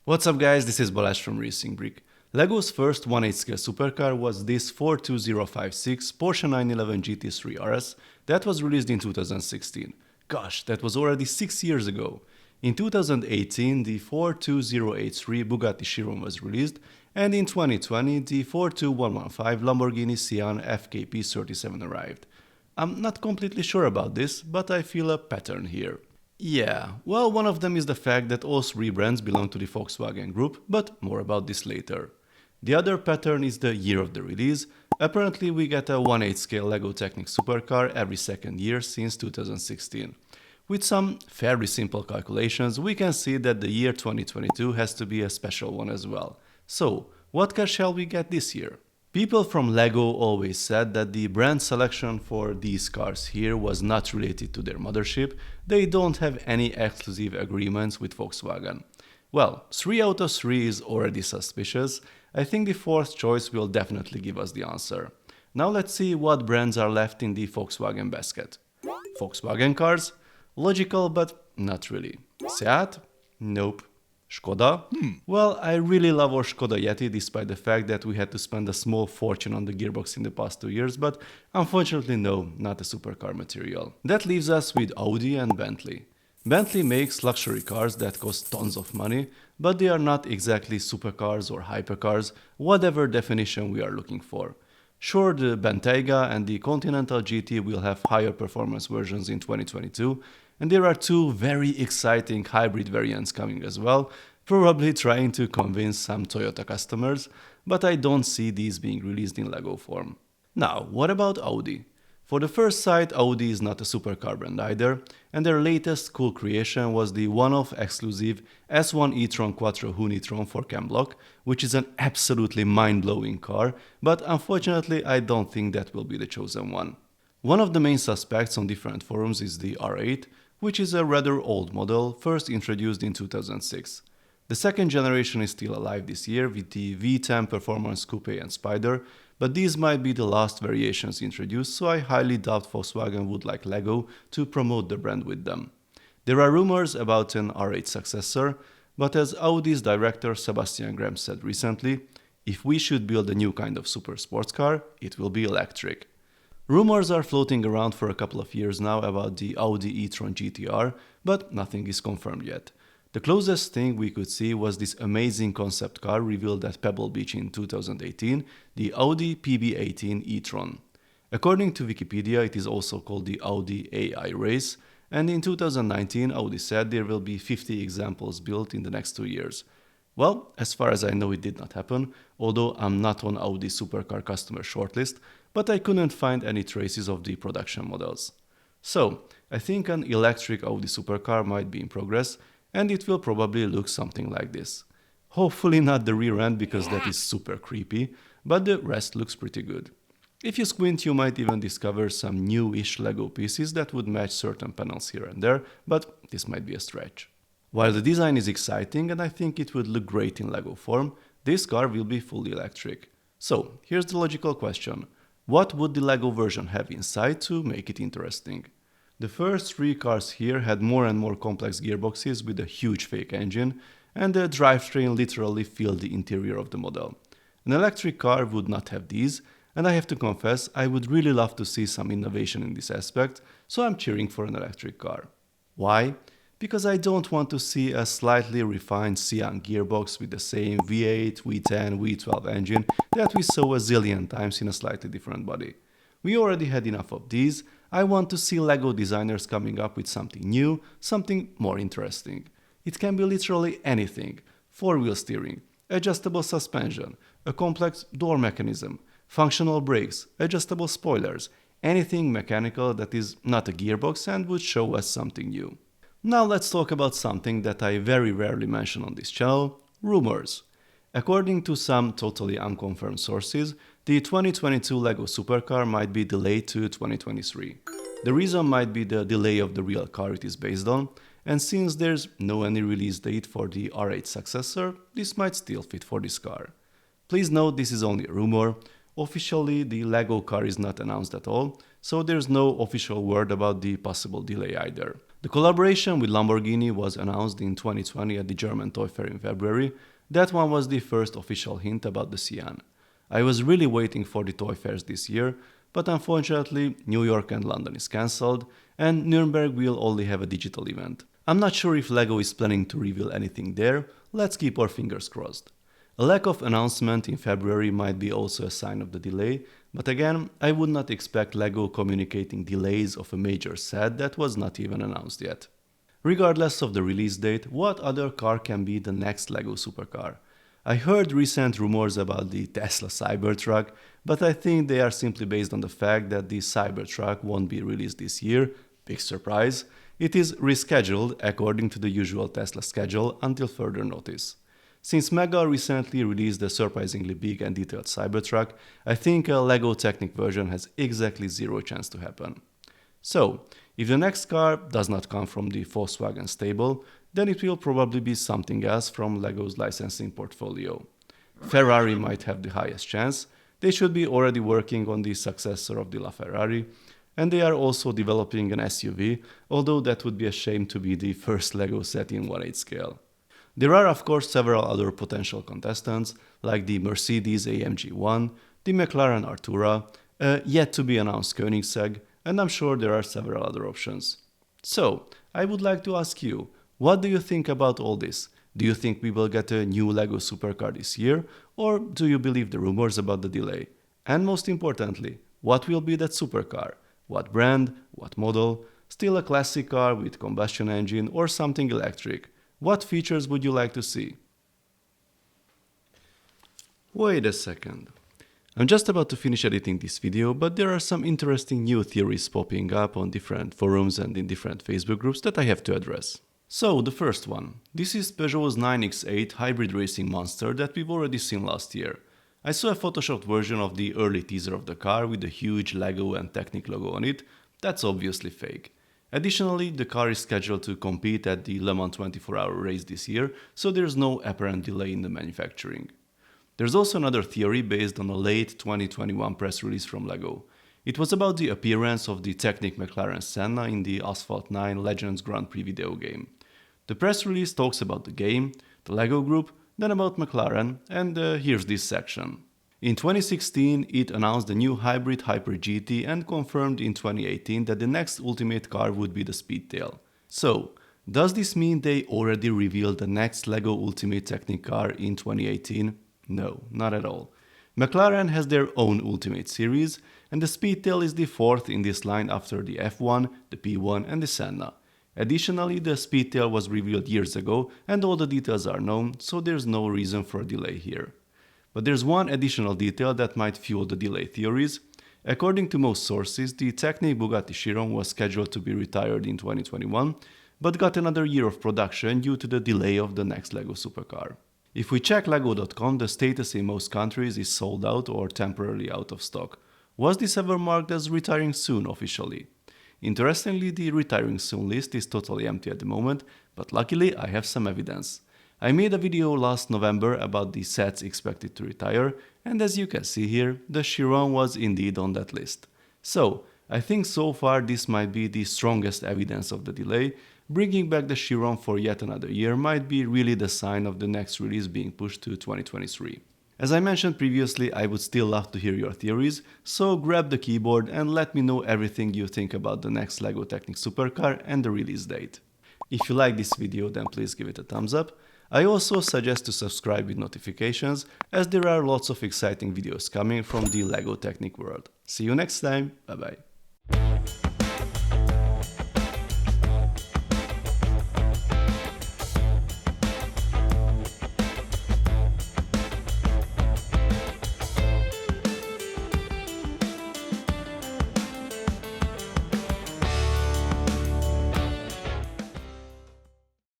What's up guys, this is Balázs from RacingBrick. LEGO's first 1/8 scale supercar was this 42056 Porsche 911 GT3 RS that was released in 2016. Gosh, that was already 6 years ago. In 2018, the 42083 Bugatti Chiron was released, and in 2020, the 42115 Lamborghini Sián FKP 37 arrived. I'm not completely sure about this, but I feel a pattern here. Yeah, well, one of them is the fact that all three brands belong to the Volkswagen Group, but more about this later. The other pattern is the year of the release. Apparently we get a 1/8 scale LEGO Technic supercar every second year since 2016. With some fairly simple calculations, we can see that the year 2022 has to be a special one as well. So, what car shall we get this year? People from LEGO always said that the brand selection for these cars here was not related to their mothership. They don't have any exclusive agreements with Volkswagen. Well, 3 out of 3 is already suspicious. I think the fourth choice will definitely give us the answer. Now let's see what brands are left in the Volkswagen basket. Volkswagen cars? Logical, but not really. Seat? Nope. Skoda? Well, I really love our Skoda Yeti despite the fact that we had to spend a small fortune on the gearbox in the past 2 years, but unfortunately no, not a supercar material. That leaves us with Audi and Bentley. Bentley makes luxury cars that cost tons of money, but they are not exactly supercars or hypercars, whatever definition we are looking for. Sure, the Bentayga and the Continental GT will have higher performance versions in 2022, and there are 2 very exciting hybrid variants coming as well, probably trying to convince some Toyota customers, but I don't see these being released in LEGO form. Now, what about Audi? For the first sight, Audi is not a supercar brand either, and their latest cool creation was the one-off exclusive S1 e-tron Quattro Hunitron for Cam Block, which is an absolutely mind-blowing car, but unfortunately I don't think that will be the chosen one. One of the main suspects on different forums is the R8, which is a rather old model, first introduced in 2006. The second generation is still alive this year with the V10 Performance Coupe and Spider, but these might be the last variations introduced, so I highly doubt Volkswagen would like LEGO to promote the brand with them. There are rumors about an R8 successor, but as Audi's director Sebastian Graham said recently, if we should build a new kind of super sports car, it will be electric. Rumors are floating around for a couple of years now about the Audi e-tron GTR, but nothing is confirmed yet. The closest thing we could see was this amazing concept car revealed at Pebble Beach in 2018, the Audi PB18 e-tron. According to Wikipedia, it is also called the Audi AI Race, and in 2019 Audi said there will be 50 examples built in the next 2 years. Well, as far as I know it did not happen, although I'm not on Audi supercar customer shortlist, but I couldn't find any traces of the production models. So, I think an electric Audi supercar might be in progress, and it will probably look something like this. Hopefully not the rear end because that is super creepy, but the rest looks pretty good. If you squint you might even discover some new-ish LEGO pieces that would match certain panels here and there, but this might be a stretch. While the design is exciting and I think it would look great in LEGO form, this car will be fully electric. So, here's the logical question. What would the LEGO version have inside to make it interesting? The first 3 cars here had more and more complex gearboxes with a huge fake engine, and the drivetrain literally filled the interior of the model. An electric car would not have these, and I have to confess I would really love to see some innovation in this aspect, so I'm cheering for an electric car. Why? Because I don't want to see a slightly refined Sián gearbox with the same V8, V10, V12 engine that we saw a zillion times in a slightly different body. We already had enough of these. I want to see LEGO designers coming up with something new, something more interesting. It can be literally anything: 4-wheel steering, adjustable suspension, a complex door mechanism, functional brakes, adjustable spoilers, anything mechanical that is not a gearbox and would show us something new. Now let's talk about something that I very rarely mention on this channel: rumors. According to some totally unconfirmed sources, the 2022 LEGO supercar might be delayed to 2023. The reason might be the delay of the real car it is based on, and since there's no any release date for the R8 successor, this might still fit for this car. Please note this is only a rumor. Officially, the LEGO car is not announced at all, so there's no official word about the possible delay either. The collaboration with Lamborghini was announced in 2020 at the German Toy Fair in February. That one was the first official hint about the Sián. I was really waiting for the toy fairs this year, but unfortunately New York and London is cancelled, and Nuremberg will only have a digital event. I'm not sure if LEGO is planning to reveal anything there, let's keep our fingers crossed. A lack of announcement in February might be also a sign of the delay, but again, I would not expect LEGO communicating delays of a major set that was not even announced yet. Regardless of the release date, what other car can be the next LEGO supercar? I heard recent rumors about the Tesla Cybertruck, but I think they are simply based on the fact that the Cybertruck won't be released this year. Big surprise. It is rescheduled according to the usual Tesla schedule until further notice. Since Mega recently released a surprisingly big and detailed Cybertruck, I think a LEGO Technic version has exactly zero chance to happen. So, if the next car does not come from the Volkswagen stable, then it will probably be something else from LEGO's licensing portfolio. Ferrari might have the highest chance. They should be already working on the successor of the LaFerrari, and they are also developing an SUV, although that would be a shame to be the first LEGO set in 1/8 scale. There are of course several other potential contestants, like the Mercedes AMG 1, the McLaren Artura, yet to be announced Koenigsegg, and I'm sure there are several other options. So, I would like to ask you, what do you think about all this? Do you think we will get a new LEGO supercar this year, or do you believe the rumors about the delay? And most importantly, what will be that supercar? What brand? What model? Still a classic car with combustion engine or something electric? What features would you like to see? Wait a second. I'm just about to finish editing this video, but there are some interesting new theories popping up on different forums and in different Facebook groups that I have to address. So, the first one. This is Peugeot's 9X8 hybrid racing monster that we've already seen last year. I saw a photoshopped version of the early teaser of the car with a huge LEGO and Technic logo on it. That's obviously fake. Additionally, the car is scheduled to compete at the Le Mans 24-hour race this year, so there's no apparent delay in the manufacturing. There's also another theory based on a late 2021 press release from LEGO. It was about the appearance of the Technic McLaren Senna in the Asphalt 9 Legends Grand Prix video game. The press release talks about the game, the LEGO group, then about McLaren, and here's this section. In 2016, it announced the new hybrid Hyper GT and confirmed in 2018 that the next ultimate car would be the Speedtail. So, does this mean they already revealed the next LEGO Ultimate Technic car in 2018? No, not at all. McLaren has their own Ultimate series, and the Speedtail is the fourth in this line after the F1, the P1 and the Senna. Additionally, the Speedtail was revealed years ago and all the details are known, so there's no reason for a delay here. But there's one additional detail that might fuel the delay theories. According to most sources, the Technic Bugatti Chiron was scheduled to be retired in 2021, but got another year of production due to the delay of the next LEGO supercar. If we check LEGO.com, the status in most countries is sold out or temporarily out of stock. Was this ever marked as retiring soon officially? Interestingly, the retiring soon list is totally empty at the moment, but luckily I have some evidence. I made a video last November about the sets expected to retire, and as you can see here, the Chiron was indeed on that list. So, I think so far this might be the strongest evidence of the delay. Bringing back the Chiron for yet another year might be really the sign of the next release being pushed to 2023. As I mentioned previously, I would still love to hear your theories, so grab the keyboard and let me know everything you think about the next LEGO Technic supercar and the release date. If you like this video, then please give it a thumbs up. I also suggest to subscribe with notifications, as there are lots of exciting videos coming from the LEGO Technic world. See you next time, bye bye.